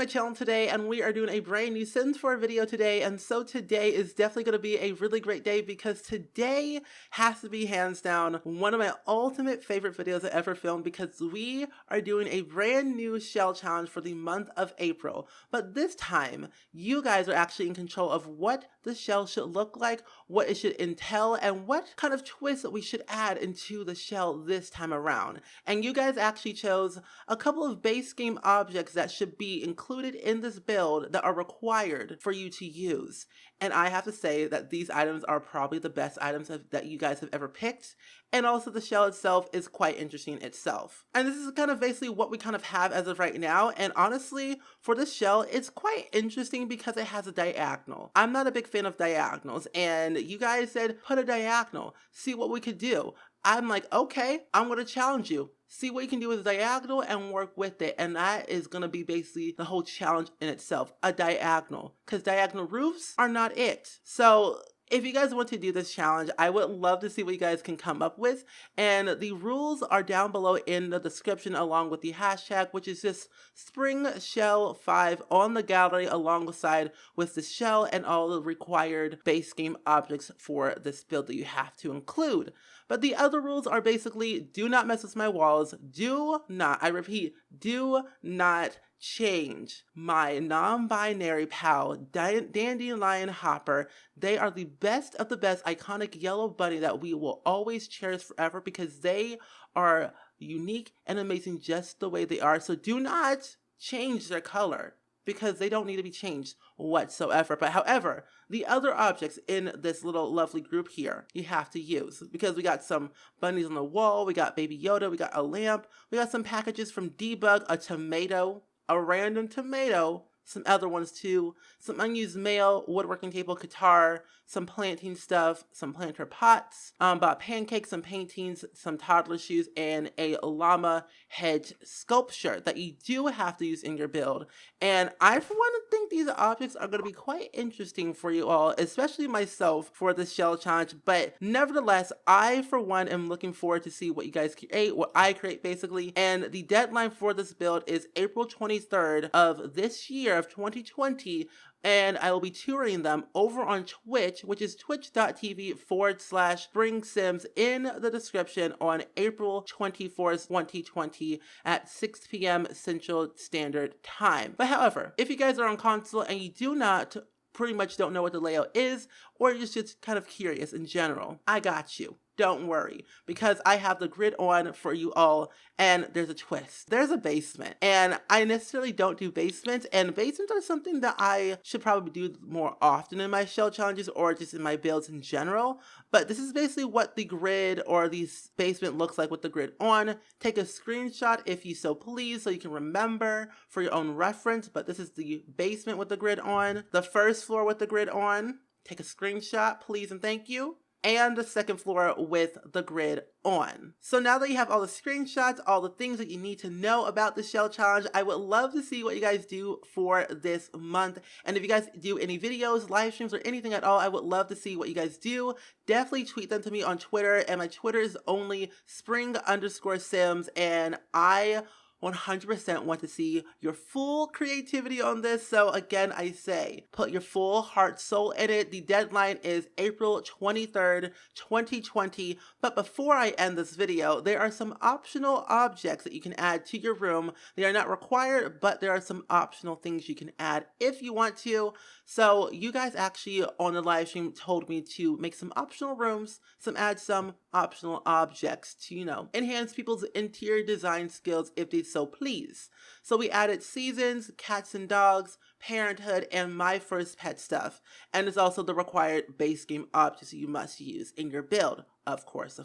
my channel today, and we are doing a brand new Sims 4 video today. And so today is definitely going to be a really great day because today has to be hands down one of my ultimate favorite videos I ever filmed, because we are doing a brand new shell challenge for the month of April. But this time, you guys are actually in control of what the shell should look like, what it should entail, and what kind of twist we should add into the shell this time around. And you guys actually chose a couple of base game objects that should be included in this build that are required for you to use. And I have to say that these items are probably the best items that you guys have ever picked. And also the shell itself is quite interesting itself. And this is kind of basically what we kind of have as of right now. And honestly, for this shell, it's quite interesting because it has a diagonal. I'm not a big fan of diagonals, and you guys said put a diagonal, see what we could do. I'm like, okay, I'm going to challenge you. See what you can do with a diagonal and work with it. And that is going to be basically the whole challenge in itself, a diagonal. Because diagonal roofs are not it. So if you guys want to do this challenge, I would love to see what you guys can come up with. And the rules are down below in the description along with the hashtag, which is just SpringShell5 on the gallery alongside with the shell and all the required base game objects for this build that you have to include. But the other rules are basically do not mess with my walls, do not, I repeat, do not change my non-binary pal, Dandelion Hopper. They are the best of the best iconic yellow bunny that we will always cherish forever because they are unique and amazing just the way they are. So do not change their color, because they don't need to be changed whatsoever. But however, the other objects in this little lovely group here, you have to use, because we got some bunnies on the wall, we got Baby Yoda, we got a lamp, we got some packages from Debug, a tomato, a random tomato, some other ones too, some unused mail, woodworking table, guitar, some planting stuff, some planter pots, bought pancakes, some paintings, some toddler shoes, and a llama head sculpture that you do have to use in your build. And I, for one, think these objects are going to be quite interesting for you all, especially myself for the shell challenge. But nevertheless, I, for one, am looking forward to see what you guys create, what I create basically. And the deadline for this build is April 23rd of this year of 2020. And I will be touring them over on Twitch, which is twitch.tv/SpringSims in the description on April 24th, 2020 at 6 p.m. Central Standard Time. But however, if you guys are on console and you do not pretty much don't know what the layout is, or you're just kind of curious in general, I got you. Don't worry, because I have the grid on for you all, and there's a twist. There's a basement, and I necessarily don't do basements, and basements are something that I should probably do more often in my shell challenges or just in my builds in general. But this is basically what the grid or the basement looks like with the grid on. Take a screenshot if you so please, so you can remember for your own reference. But this is the basement with the grid on, the first floor with the grid on. Take a screenshot, please and thank you. And the second floor with the grid on. So now that you have all the screenshots, all the things that you need to know about the shell challenge, I would love to see what you guys do for this month. And if you guys do any videos, live streams, or anything at all, I would love to see what you guys do. Definitely tweet them to me on Twitter, and my Twitter is only spring_sims, and I 100% want to see your full creativity on this. So again, I say, put your full heart, soul in it. The deadline is April 23rd, 2020. But before I end this video, there are some optional objects that you can add to your room. They are not required, but there are some optional things you can add if you want to. So you guys actually on the live stream told me to make some optional rooms, add some optional objects to, enhance people's interior design skills if they so please. So we added seasons, cats and dogs, parenthood, and my first pet stuff. And it's also the required base game objects you must use in your build. Of course.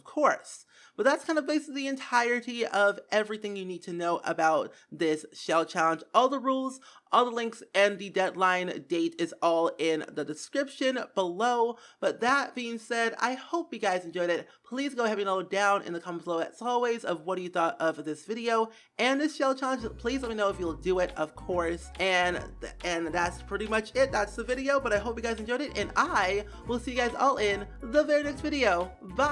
But that's kind of basically the entirety of everything you need to know about this shell challenge. All the rules, all the links, and the deadline date is all in the description below. But that being said, I hope you guys enjoyed it. Please go ahead and know down in the comments below, as always, of what you thought of this video and this shell challenge. Please let me know if you'll do it, of course. And that's pretty much it. That's the video, but I hope you guys enjoyed it, and I will see you guys all in the very next video. Bye!